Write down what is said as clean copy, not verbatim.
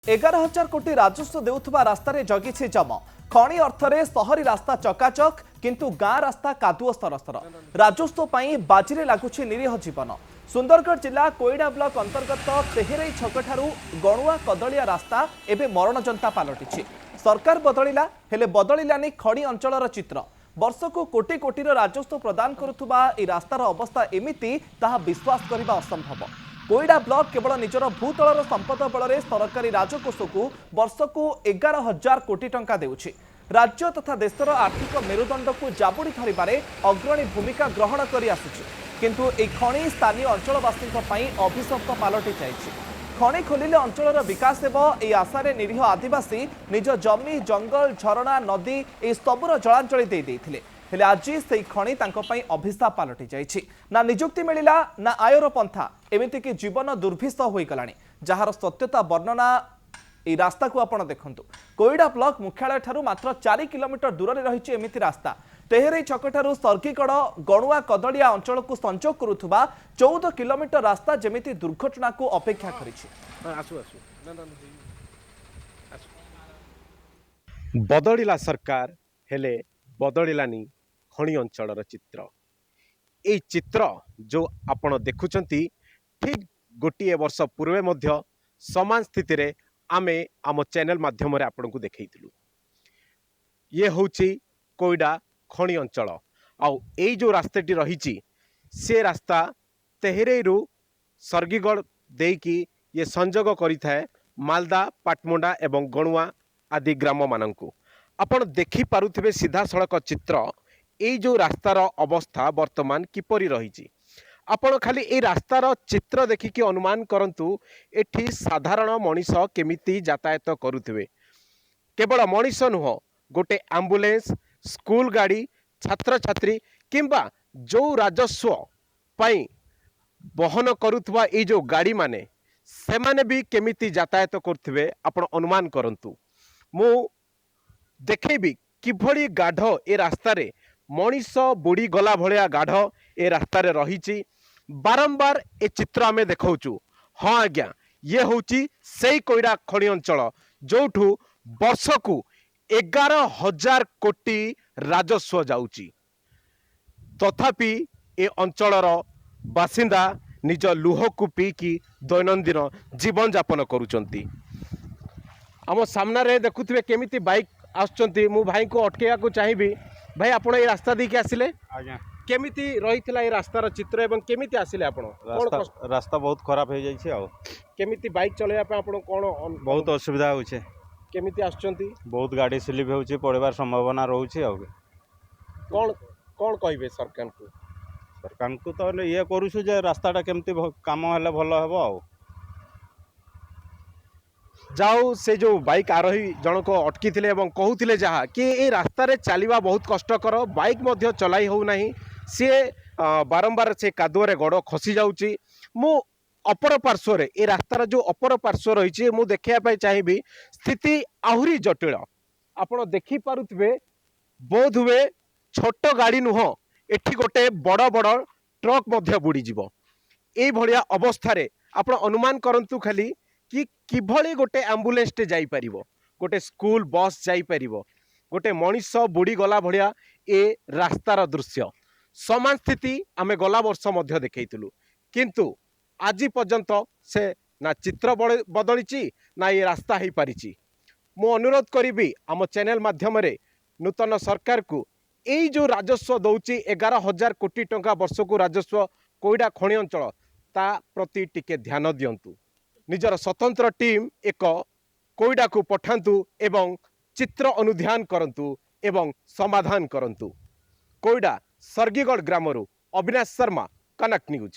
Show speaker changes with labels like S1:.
S1: 11,000 कोटी राजस्व देउथबा रास्तार जगिछि जम खणी अर्थरे सहरी रास्ता चकाचक किंतु गाँ रास्ता कादुओ सरसर राजस्व पाई बाजिरे लागुछि निरीह जीवन। सुंदरगढ़ जिला कोईडा ब्लॉक अंतर्गत तेहेरई छकठारू गणुआ कदलिया रास्ता एबे मरणजंता पालटिछि। सरकार बदलिला हेले बदलिलानी खणी अंचलर चित्र। वर्षको कोटी कोटीर राजस्व प्रदान करुथुबा ए रास्तार अवस्था एमिति ताहा विश्वास करिबा असंभव। कोईडा ब्लॉक केवल निजर भूतलर संपद बल सरकारी राजकोष को वर्षको 11,000 कोटी टंका देउछि। राज्य तथा देशर आर्थिक मेरुदंड को जाबुड़ी धरिबारे अग्रणी भूमिका ग्रहण करि आसुछि। किंतु ए खणी स्थानीय अंचलवासी अभिशप्त पालटि जाइछि। खणी खोलिले अंचलर विकास हेब ए आशारे निरीह आदिवासी निज जमी जंगल झरणा नदी ए सबुर जलांजलि दे देइथिले। हेले आज से खणी अभिशाप पालटि जाइछि। ना निजुक्ति मिलिला ना आयर पंथा एमिति कि जीवन दुर्भिष हो गलानी। जार सत्यता वर्णना ए रास्ता को आपण देखंतु। कोईडा ब्लॉक मुख्यालय ठारू मात्र 4 किलोमीटर दूर रे रहिछि एमिति रास्ता। तेहेरई छकठारू सर्कीगढ़ गणुआ कदलिया अंचल को संजोग करुथुबा 14 किलोमीटर रास्ता जेमिति दुर्घटना को अपेक्षा करिछि।
S2: बदलिला सरकार हेले बदलिलानी खणी अंचलर चित्र। ए चित्र जो आपण देखुचंती ठीक गोटे वर्ष पूर्वे मध्य समान स्थिति रे आमे आम चैनल माध्यम रे आपण को देखैतिलु। ये होची कोईडा खणी अंचल। आउ ए जो रास्ताटी रहीची से रास्ता तेहेरईरू सर्गीगढ़ देकी ये संजोग करिथाए मालदा पाटमुंडा एवं गणुआ आदि ग्राम मानंकु। आपण देखि पारुथिबे सीधा सड़क चित्र ए जो रास्तार अवस्था वर्तमान किपरि रही। आपण खाली ए रास्तार चित्र देखिकी अनुमान करंतु एठी साधारण मनीष केमिति यातायात करुथिबे। केवल मनीष नुह गोटे एम्बुलेंस स्कूल गाड़ी छात्र छात्री किंबा जो राजस्व पाई बहन करुथबा ए जो गाड़ी माने से माने भी केमिति यातायात करुथिबे आपण अनुमान करंतु। मु देखेबी किभली गाढ़ ए रास्तारे मनीष बुड़ी गला भलिया गाढ़ ए रास्तारे रहीची। बारंबार ए चित्र आमे देखौचु। हाँ आज्ञा ये होची सेई कोईडा खणी अंचल जोठू वर्षकू 11,000 कोटी राजस्व जाउची। तथापि ए अंचलर बासिंदा निज लुह को पीकी दैनंदिन जीवन यापन करुचंती। आम सामने देखुथिबे केमिति बाइक आसुचंती। मु भाई को अटकेया को चाहिबी। भाई आपण ए रास्ता दी के आसिले
S3: आज्ञा
S2: केमिति रहितला ए रास्तार चित्र एवं केमिति आसिले आपण
S3: रास्ता बहुत खराब हो जाइए।
S2: केमिति बाइक चलेया पे आपण कोन
S3: बहुत असुविधा होचे।
S2: केमिति आसुचंती
S3: बहुत गाड़ी स्लिप होचे पड़वार संभावना रोचे।
S2: कोन कोन कहबे सरकार
S3: को तो ये करूछु जे रास्ताटा केमती काम हेले भल हेबो। आ
S2: जाओ से जो बाइक आरोही जनक अटकी थिले एवं कहूथिले जहा कि ए रास्ता रे चलिबा बहुत कष्टकर बाइक मध्य चलाई हो नाही। सी बारंबार से कादुआ रे गड़ खसी जाउची। मु अपर पार्श्व रे ए रास्तार जो अपर पार्श्व रही मु देखिया पाई चाहिबी स्थिति आहुरी जटिल। आपण देखि पारुथिबे बोध हुए छोट गाड़ी नुह एठी गोटे बड़ बड़ ट्रक मध्य बुड़ी जीवो। ए भलिया अवस्था रे आपण अनुमान करंतु खाली कि किभली गोटे एम्बुलेंस टे जाई परिबो गोटे स्कूल बस जाई परिबो गोटे मनीष बुड़ी गला भलिया ए रास्तार दृश्य। समान स्थिति आमे गला वर्ष मध्य देखैतिलु। किंतु आज पर्यंत से ना चित्र बदलिची ना ये रास्ता हो पारिची। मु अनुरोध करी आम चैनल माध्यम रे नूतन सरकार को यही जो राजस्व दौची 11,000 कोटी टंका वर्ष को राजस्व कोईडा खणी अंचल ता प्रति टिके ध्यान दियंतु। निजर स्वतंत्र टीम एक कोईडा को पठांतु एवं चित्र अनुध्यान करंतु एवं समाधान करंतु। कोईडा सर्गीगढ़ ग्रामरू अविनाश शर्मा, कनक न्यूज।